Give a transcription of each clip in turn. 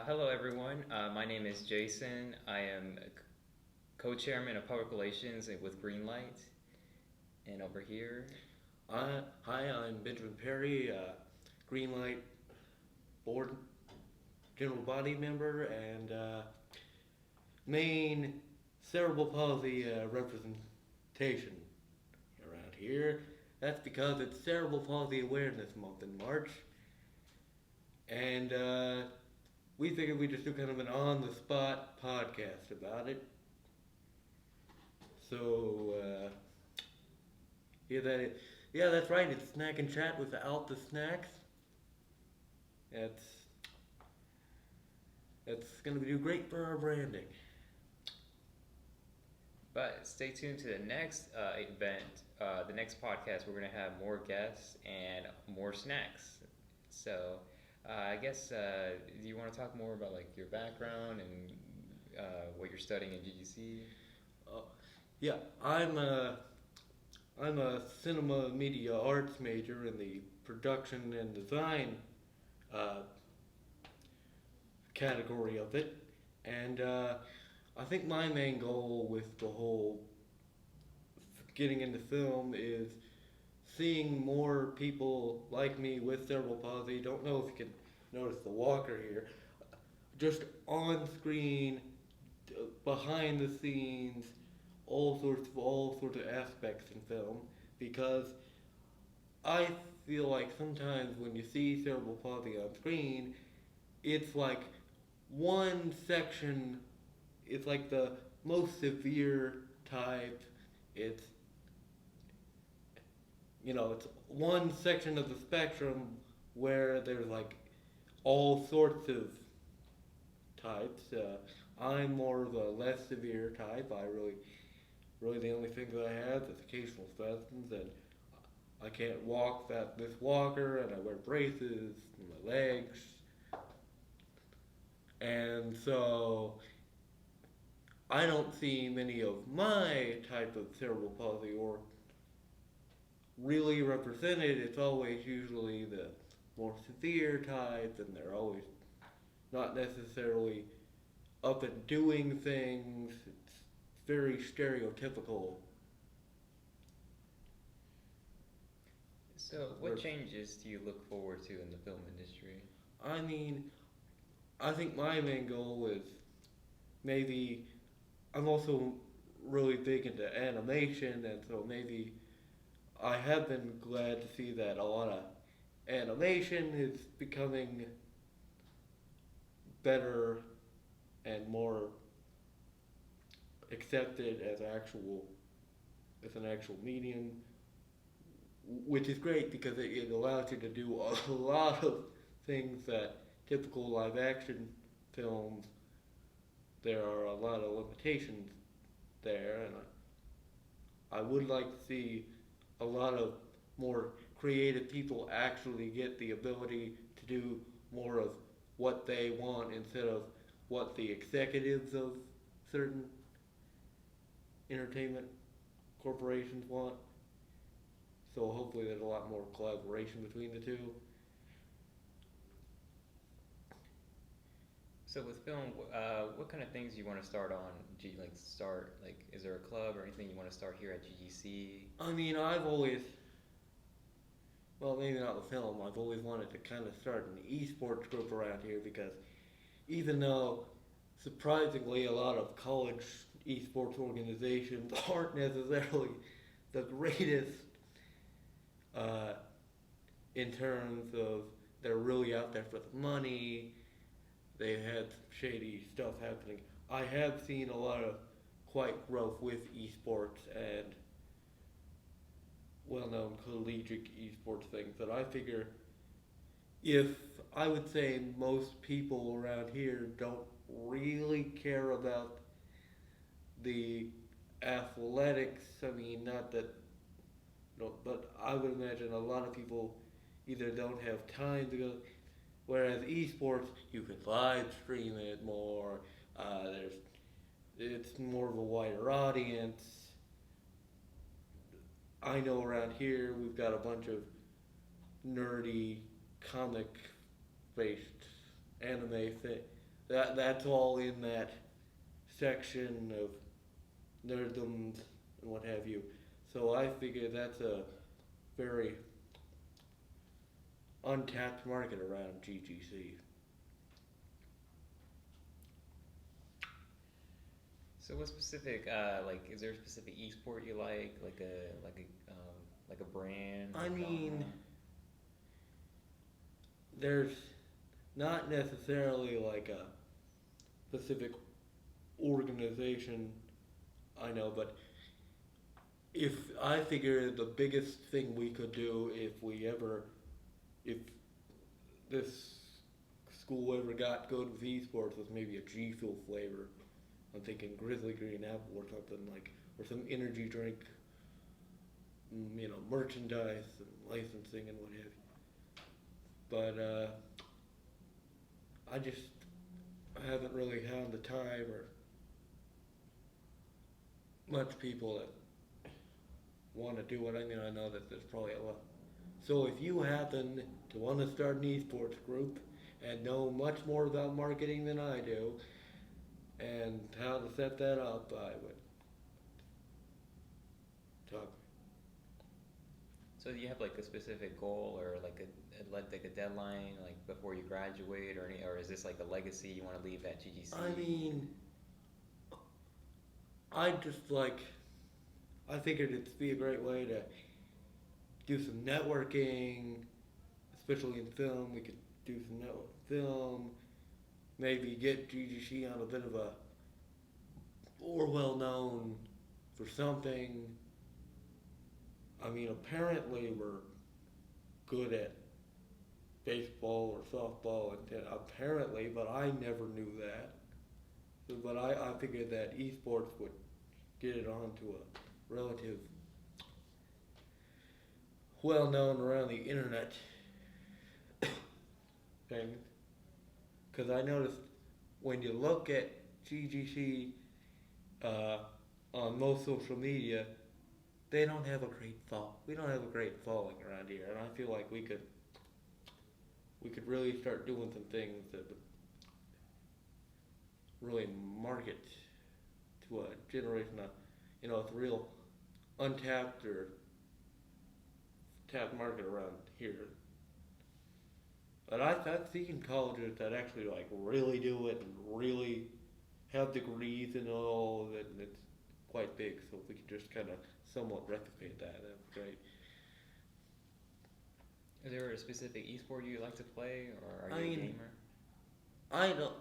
Hello, everyone. My name is Jason. I am co-chairman of public relations with Greenlight. And over here, Hi, I'm Benjamin Perry, Greenlight Board General Body member and main cerebral palsy representation around here. That's because it's Cerebral Palsy Awareness Month in March, and we figured we'd just do kind of an on-the-spot podcast about it. So, yeah, yeah, that's right. It's Snack and Chat without the snacks. That's that's gonna do great for our branding. but stay tuned to the next event, the next podcast. We're going to have more guests and more snacks. So, I guess, do you want to talk more about like your background and what you're studying at GGC? Uh, yeah, I'm a cinema media arts major in the production and design uh, category of it, and I think my main goal with the whole getting into film is seeing more people like me with cerebral palsy. Don't know if you can notice the walker here, just on screen, behind the scenes, all sorts of aspects in film, because I feel like sometimes when you see cerebral palsy on screen, it's like one section. It's like the most severe type. It's it's one section of the spectrum where there's like all sorts of types. I'm more of a less severe type. Really, the only thing that I have is occasional spasms, and I can't walk this walker, and I wear braces in my legs, and so I don't see many of my type of cerebral palsy or really represented. It's always usually the more severe type, and they're always not necessarily up and doing things. It's very stereotypical. So, what changes do you look forward to in the film industry? I mean, I think my main goal is maybe I'm also really big into animation, and so maybe I have been glad to see that a lot of animation is becoming better and more accepted as an actual medium, which is great because it allows you to do a lot of things that typical live action films, there are a lot of limitations there, and I would like to see a lot of more creative people actually get the ability to do more of what they want instead of what the executives of certain entertainment corporations want. So hopefully there's a lot more collaboration between the two. So with film, what kind of things do you want to start on? Do you like start like is there a club or anything you want to start here at GGC? I mean, I've always, well, maybe not with film, I've always wanted to kind of start an esports group around here because even though surprisingly a lot of college esports organizations aren't necessarily the greatest uh, in terms of they're really out there for the money. They've had some shady stuff happening. I have seen a lot of quite rough with esports and well-known collegiate esports things that I figure if I would say most people around here don't really care about the athletics. I mean, not that, no, but I would imagine a lot of people either don't have time to go. Whereas esports, you can live stream it more. There's it's more of a wider audience. I know around here we've got a bunch of nerdy comic based anime that's all in that section of nerdoms and what have you. So I figure that's a very untapped market around GGC. So what specific like is there a specific esport you like a brand, I a mean, genre? there's not necessarily like a specific organization I know, but if I figure the biggest thing we could do if this school ever got good with esports was maybe a G Fuel flavor. I'm thinking Grizzly Green Apple or something like, or some energy drink, merchandise and licensing and what have you. But I just haven't really had the time or much people that want to do it. I mean, I know that there's probably a lot. So if you happen to want to start an esports group and know much more about marketing than I do and how to set that up, I would talk. So do you have like a specific goal or like a deadline like before you graduate or is this like a legacy you want to leave at GGC? I mean, I just like, I figured it'd be a great way to do some networking, especially in film. We could do some network film, maybe get GGC on a bit of a more well known for something. I mean, apparently we're good at baseball or softball, and apparently, but I never knew that. But I figured that esports would get it onto a relative well known around the internet thing. Because I noticed when you look at GGC on most social media, they don't have a great fall. We don't have a great following around here, and I feel like we could really start doing some things that would really market to a generation of, it's a real untapped or tapped market around here. But I've seen colleges that actually like really do it and really have degrees and all of it, and it's quite big. So if we could just kind of somewhat replicate that, that'd be great. Is there a specific esport you like to play or are I you a mean, gamer? I don't.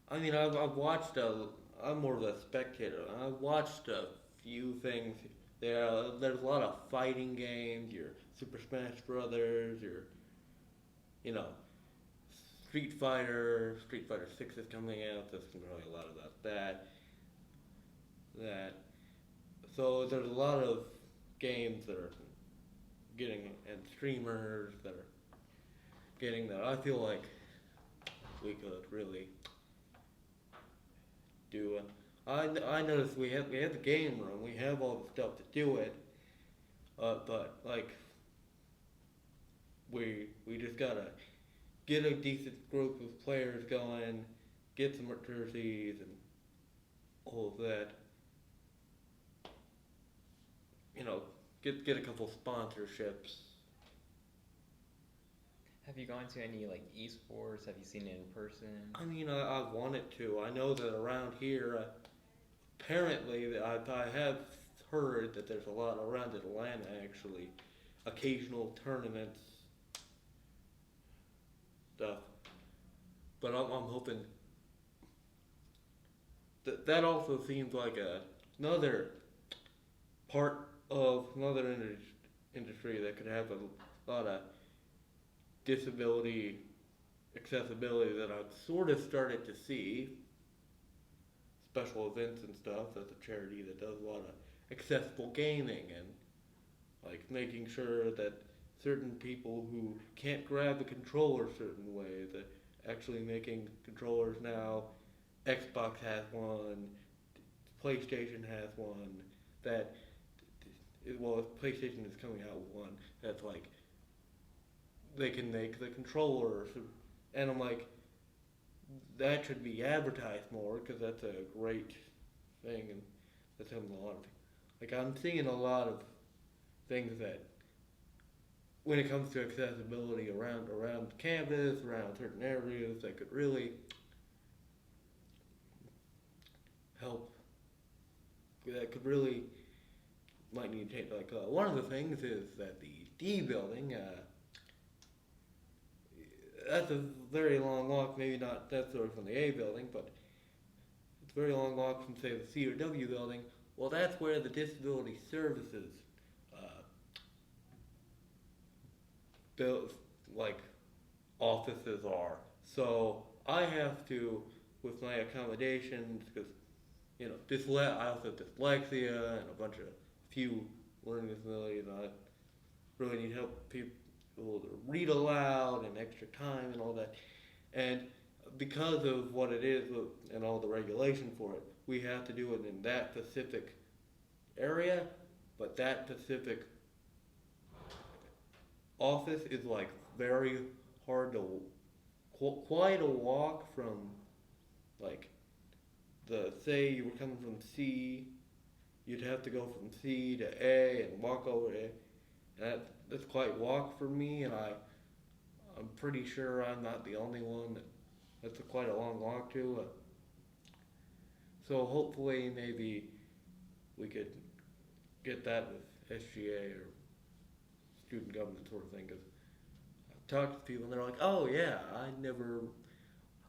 I mean, I've watched a. I'm more of a spectator. I've watched a few things. There's a lot of fighting games. Your Super Smash Brothers. Your, you know, Street Fighter. Street Fighter 6 is coming out. There's really a lot about that. That. So there's a lot of games that are getting and streamers that are getting that. I feel like we could really do. I noticed we have the game room. We have all the stuff to do it, but like we just gotta get a decent group of players going, get some jerseys and all of that. Get a couple sponsorships. Have you gone to any like esports? Have you seen it in person? I mean, I wanted to. I know that around here, apparently, I have heard that there's a lot around Atlanta actually, occasional tournaments, stuff. But I'm hoping that also seems like another part of another industry that could have a lot of disability accessibility that I've sort of started to see. Special events and stuff. That's a charity that does a lot of accessible gaming and like making sure that certain people who can't grab a controller a certain way, that actually making controllers now. Xbox has one, PlayStation has one. That PlayStation is coming out with one that's like they can make the controllers, and I'm like, that should be advertised more because that's a great thing and that's helping a lot of. Like I'm seeing a lot of things that when it comes to accessibility around campus, around certain areas, that could really help. That could really might need to take like one of the things is that the D building. That's a very long walk. Maybe not necessarily from the A building, but it's a very long walk from say the C or W building. Well, that's where the disability services uh, built like offices are. So I have to, with my accommodations, because I also have dyslexia and a bunch of few learning disabilities. And I really need help people to read aloud and extra time and all that. And because of what it is and all the regulation for it, we have to do it in that specific area. But that specific office is like very hard to quite a walk from like the say you were coming from C, you'd have to go from C to A and walk over to A. That's quite a walk for me, and I'm pretty sure I'm not the only one that's quite a long walk too. So hopefully maybe we could get that with SGA or student government sort of thing. Because I've talked to people and they're like, oh yeah, I never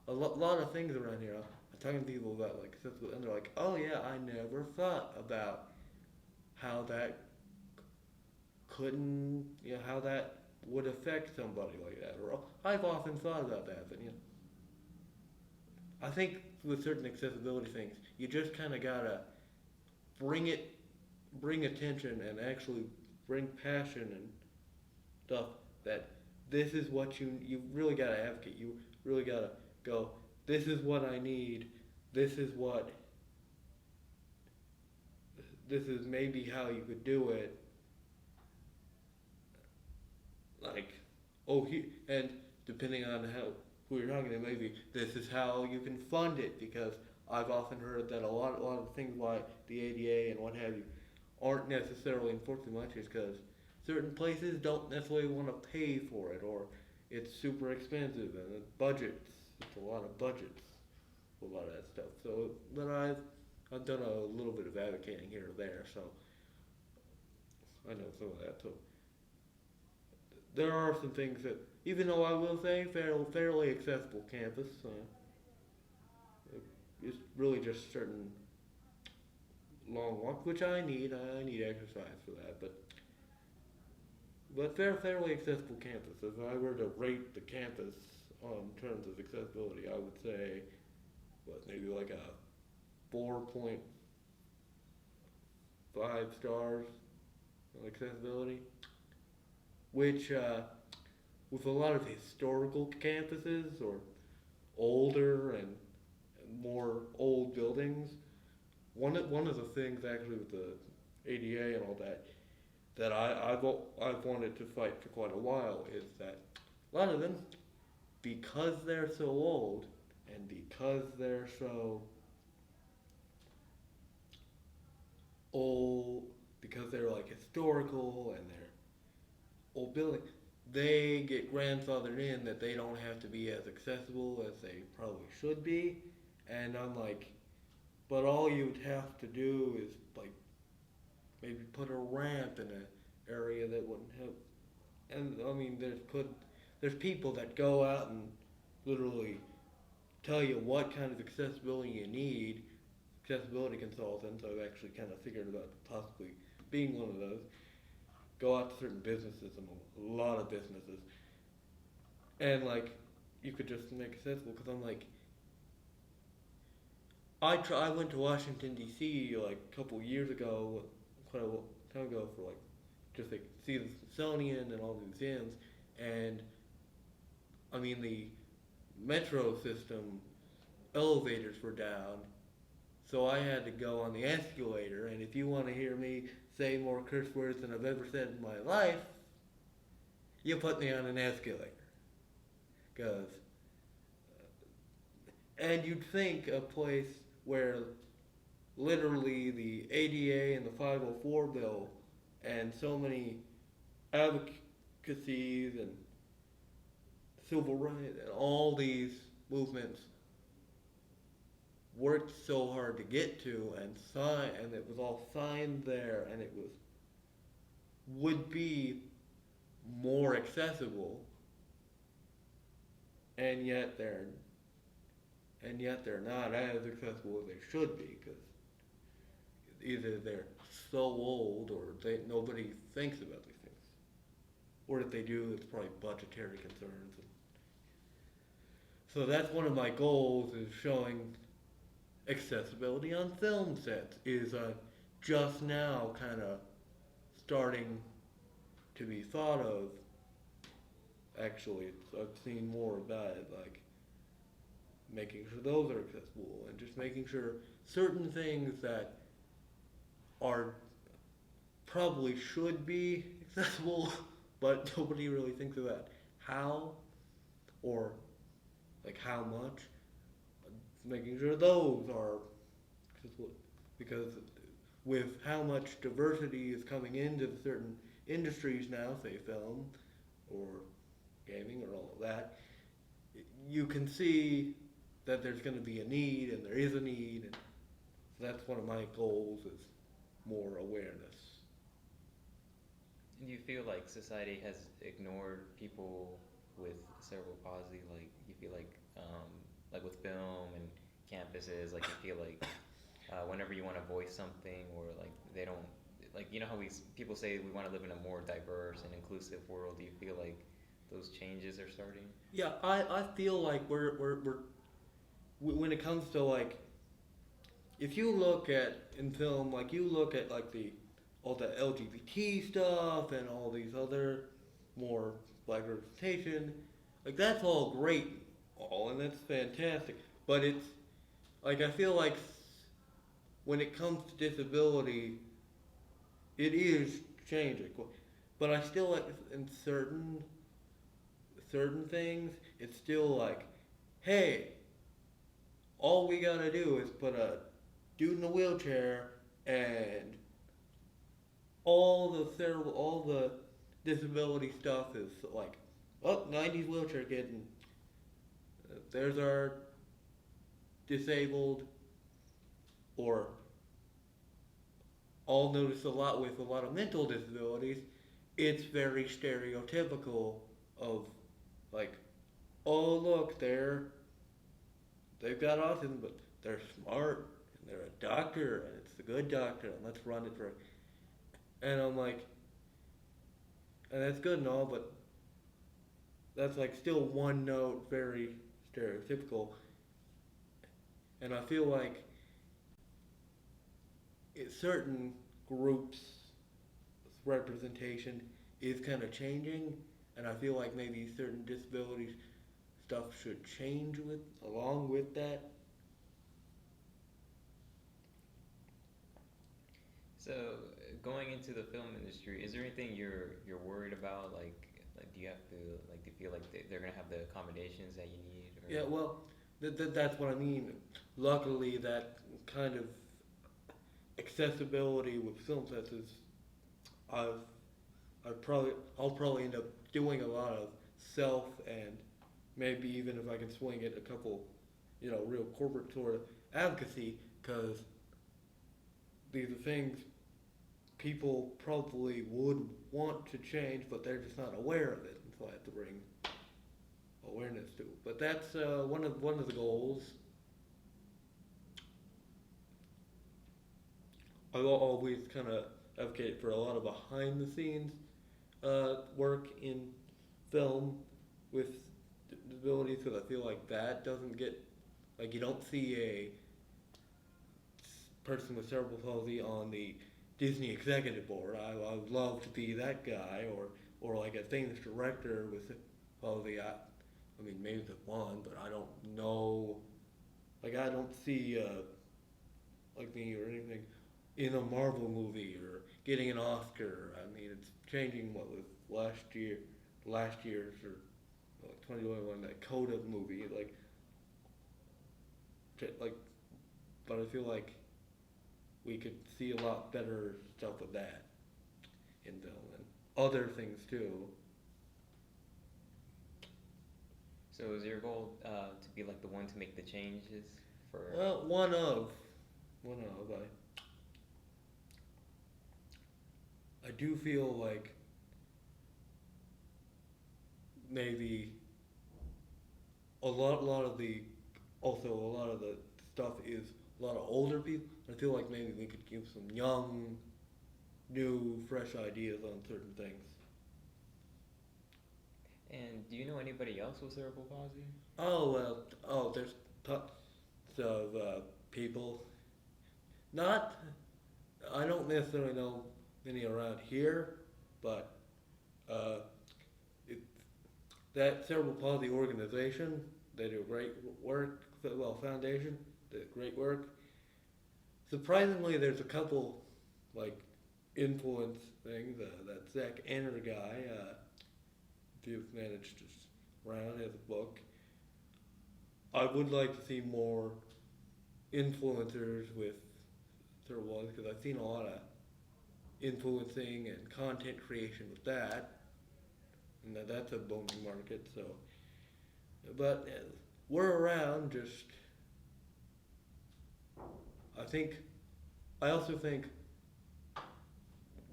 lot of things around here. I'm talking to people about like and they're like, oh yeah, I never thought about how that couldn't, how that would affect somebody like that. Or I've often thought about that, but I think with certain accessibility things, you just kind of gotta bring it, bring attention, and actually bring passion and stuff. That this is what you really gotta advocate. You really gotta go. This is what I need. This is what. This is maybe how you could do it. Like, and depending on who you're talking to, maybe this is how you can fund it, because I've often heard that a lot of things like the ADA and what have you aren't necessarily enforced much is because certain places don't necessarily want to pay for it, or it's super expensive and the budgets. It's a lot of budgets for a lot of that stuff. So, but I've done a little bit of advocating here or there, so I know some of that. So there are some things that, even though I will say fairly accessible campus, it's really just certain long walks, which I need. I need exercise for that, but fairly accessible campus. If I were to rate the campus on terms of accessibility, I would say, maybe like a 4.5 stars on accessibility, which with a lot of historical campuses or older and more old buildings, one of the things actually with the ADA and all that I've wanted to fight for quite a while is that a lot of them, because they're so old and because they're so old, because they're like historical and they're old buildings, they get grandfathered in that they don't have to be as accessible as they probably should be. And I'm like, but all you'd have to do is like maybe put a ramp in an area that wouldn't have. And I mean, there's people that go out and literally tell you what kind of accessibility you need. Accessibility consultants. I've actually kind of figured about possibly being one of those. Go out to certain businesses and a lot of businesses, and like you could just make accessible. Because I'm like, I went to Washington D.C. like a couple years ago, quite a time ago, for like just like see the Smithsonian and all the museums, and I mean the metro system elevators were down, so I had to go on the escalator. And if you want to hear me say more curse words than I've ever said in my life, you put me on an escalator. Because and you'd think a place where literally the ADA and the 504 bill and so many advocacies and civil rights and all these movements worked so hard to get to and sign, and it was all signed there, and it was would be more accessible, and yet they're not as accessible as they should be, because either they're so old or nobody thinks about these things, or if they do, it's probably budgetary concerns. So that's one of my goals, is showing accessibility on film sets. Is just now kind of starting to be thought of. Actually, I've seen more about it, like making sure those are accessible, and just making sure certain things that are probably should be accessible, but nobody really thinks of that. How, or like how much, making sure those are accessible, because with how much diversity is coming into certain industries now, say film or gaming or all of that, you can see that there's going to be a need, and there is a need, and that's one of my goals, is more awareness. Do you feel like society has ignored people with cerebral palsy? Like you feel like with film and campuses, like you feel like whenever you want to voice something, or like they don't, like you know how people say we want to live in a more diverse and inclusive world. Do you feel like those changes are starting? Yeah, I feel like we're when it comes to like, if you look at in film, like you look at like all the LGBT stuff and all these other more black representation, like that's all great, all, and that's fantastic. But it's like, I feel like when it comes to disability, it is changing. But I still like, in certain things, it's still like, hey, all we gotta do is put a dude in a wheelchair, and all the disability stuff is like, oh, 90s wheelchair kid, and there's our disabled. Or I'll notice a lot with a lot of mental disabilities, it's very stereotypical of like, oh look, they've got autism, but they're smart, and they're a doctor, and it's the good doctor, and let's run it for. And I'm like, and that's good and all, but that's like still one note, very stereotypical. And I feel like certain groups' representation is kind of changing, and I feel like maybe certain disabilities stuff should change along with that. So going into the film industry, is there anything you're worried about? Like do you have to, like, do you feel like they're gonna have the accommodations that you need? Or? Yeah, well, that's what I mean. Luckily, that kind of accessibility with film sets is, I've I'll probably end up doing a lot of self, and maybe even if I can swing it, a couple, real corporate sort of advocacy, because these are things people probably would want to change, but they're just not aware of it, and so I have to bring awareness to it. But that's one of the goals. I've always kind of advocated for a lot of behind the scenes work in film with disabilities, because I feel like that doesn't get, like, you don't see a person with cerebral palsy on the Disney executive board. I would love to be that guy, or like a famous director with palsy. I mean, maybe the one, but I don't know. Like, I don't see like me or anything in a Marvel movie or getting an Oscar. I mean, it's changing. What was last year's, or like 2021, that Coda movie. Like, like, but I feel like we could see a lot better stuff with that in film and other things too. So is your goal to be like the one to make the changes for? Well, one of I do feel like maybe a lot of the also a lot of the stuff is a lot of older people. I feel like maybe we could give some young, new, fresh ideas on certain things. And do you know anybody else with cerebral palsy? Oh well, there's tons of people. Not, I don't necessarily know many around here, but uh, it, that cerebral palsy organization, they do great work. Well, foundation, did great work. Surprisingly, there's a couple like influence things. That Zach Enner guy, if you've managed to round has a book. I would like to see more influencers with cerebral palsy because I've seen a lot of influencing and content creation with that, and that's a booming market. So, but we're around. Just I think I also think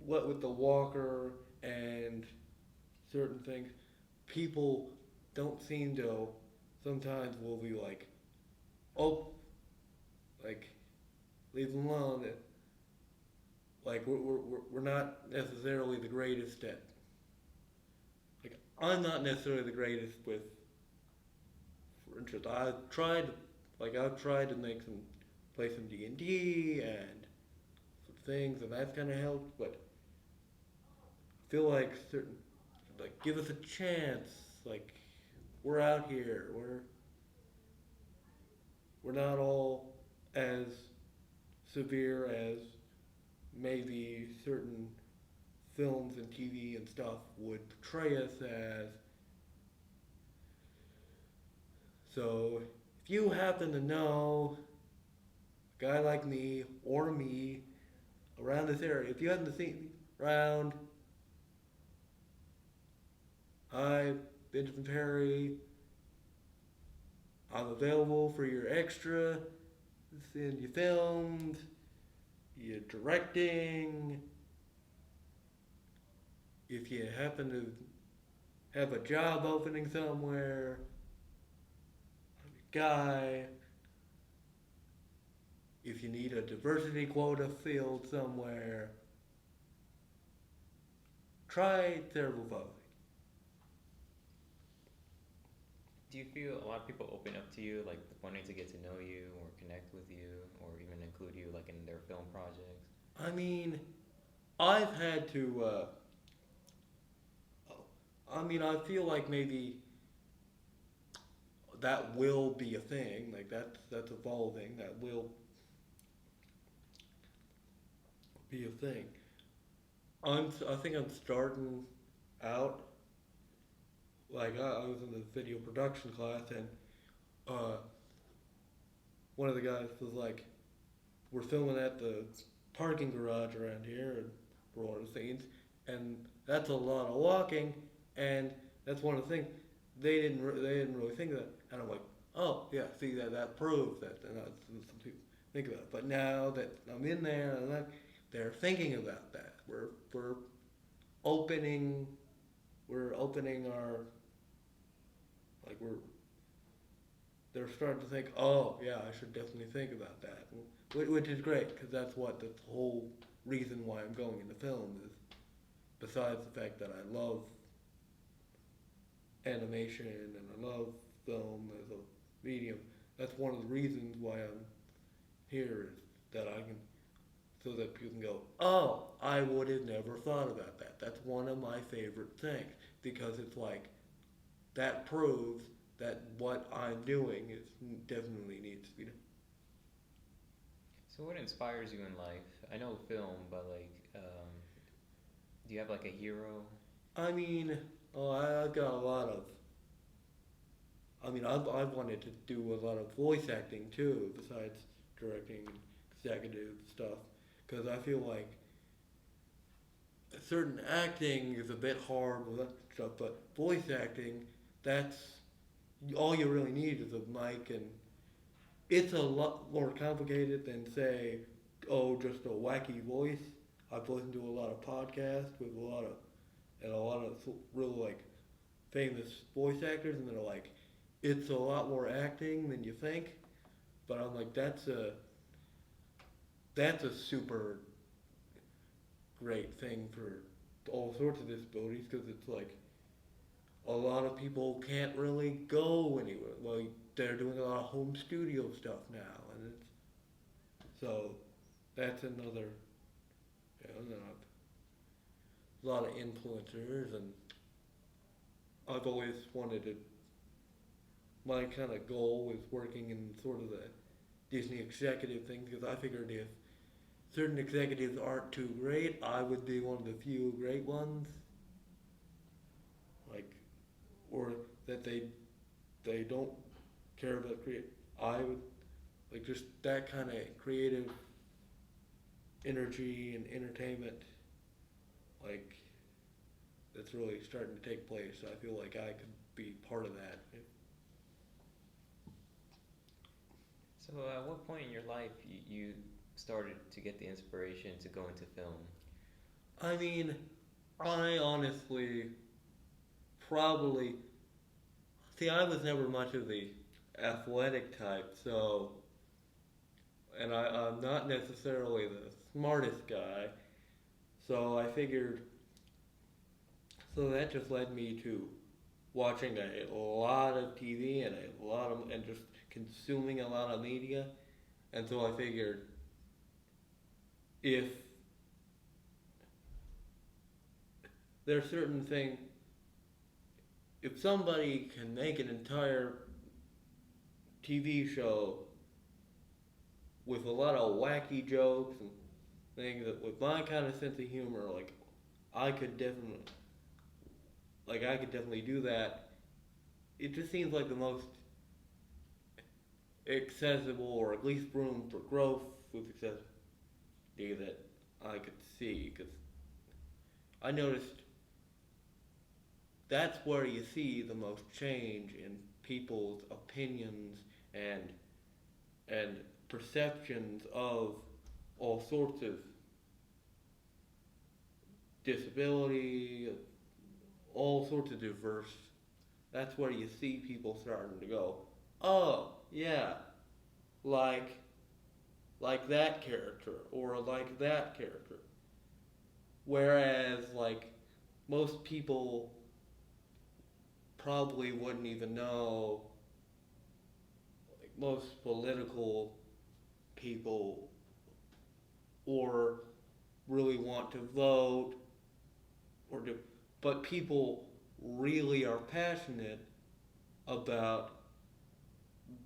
what with the walker and certain things, people don't seem to. Sometimes will be like, oh, like leave them alone. Like we're not necessarily the greatest at. Like I'm not necessarily the greatest with. For instance, I've tried to make some play some D&D and some things, and that's kind of helped. But I feel like certain, like give us a chance. Like we're out here. We're not all as severe as maybe certain films and TV and stuff would portray us as. So if you happen to know a guy like me or me around this area, if you happen to see me around, hi, Benjamin Perry, I'm available for your extra, send you films, your directing. If you happen to have a job opening somewhere, I'm your guy. If you need a diversity quota filled somewhere, try cerebral palsy. Do you feel a lot of people open up to you, like wanting to get to know you or connect with you, or even include you like in their film projects? I mean, I've had to. I feel like maybe that will be a thing. Like that's evolving. That will be a thing. I think I'm starting out. Like I was in the video production class, and uh, one of the guys was like, "We're filming at the parking garage around here, and for one of the scenes, and that's a lot of walking, and that's one of the things they didn't really think of that." And I'm like, "Oh yeah, see that proves that." And some people think about it, but now that I'm in there, and they're thinking about that. We're opening we're opening our like they're starting to think, oh yeah, I should definitely think about that, which is great because that's the whole reason why I'm going into film is, besides the fact that I love animation and I love film as a medium, that's one of the reasons why I'm here is that I can, so that people can go, oh, I would have never thought about that. That's one of my favorite things because it's like that proves that what I'm doing is definitely needs to be done. So what inspires you in life? I know film, but do you have like a hero? I mean, I've got a lot of. I mean, I've wanted to do a lot of voice acting too, besides directing, executive stuff, because I feel like certain acting is a bit hard with that stuff, but voice acting, that's all you really need is a mic, and it's a lot more complicated than say, oh, just a wacky voice. I've listened to a lot of podcasts with a lot of real like famous voice actors, and they're like, it's a lot more acting than you think. But I'm like, that's a super great thing for all sorts of disabilities because it's like a lot of people can't really go anywhere. Like they're doing a lot of home studio stuff now, and it's so that's another, a lot of influencers, and I've always wanted to. My kind of goal was working in sort of the Disney executive thing because I figured if certain executives aren't too great, I would be one of the few great ones. Like, or that they don't care about create. I would like just that kind of creative energy and entertainment, like that's really starting to take place. I feel like I could be part of that. So, at what point in your life you started to get the inspiration to go into film? I mean, I honestly probably see. I was never much of the athletic type, so and I'm not necessarily the smartest guy. So I figured, so that just led me to watching a lot of TV and and just consuming a lot of media. And so I figured if there's certain thing, if somebody can make an entire TV show with a lot of wacky jokes and things that with my kind of sense of humor, like I could definitely, I could definitely do that. It just seems like the most accessible, or at least room for growth with accessibility that I could see. Because I noticed that's where you see the most change in people's opinions and perceptions of all sorts of disability, all sorts of diverse. That's where you see people starting to go, oh yeah, like like that character or like that character. Whereas like most people probably wouldn't even know, like most political people or really want to vote or do, but people really are passionate about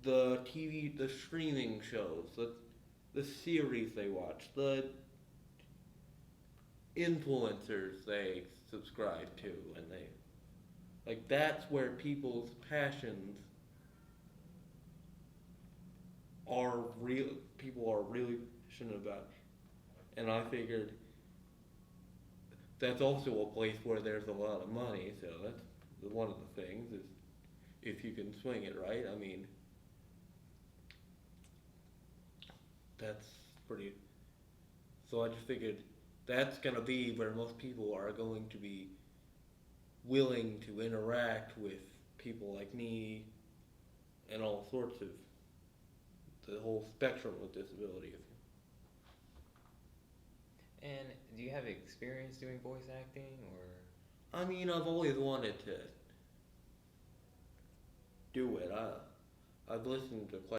the TV, the streaming shows, the series they watch, the influencers they subscribe to, and they like that's where people's passions are real. People are really passionate about, and I figured that's also a place where there's a lot of money. So that's one of the things is if you can swing it right. I mean, that's pretty. So I just figured that's gonna be where most people are going to be willing to interact with people like me and all sorts of the whole spectrum of disability. And do you have experience doing voice acting, or? I mean, I've always wanted to do it. I've listened to quite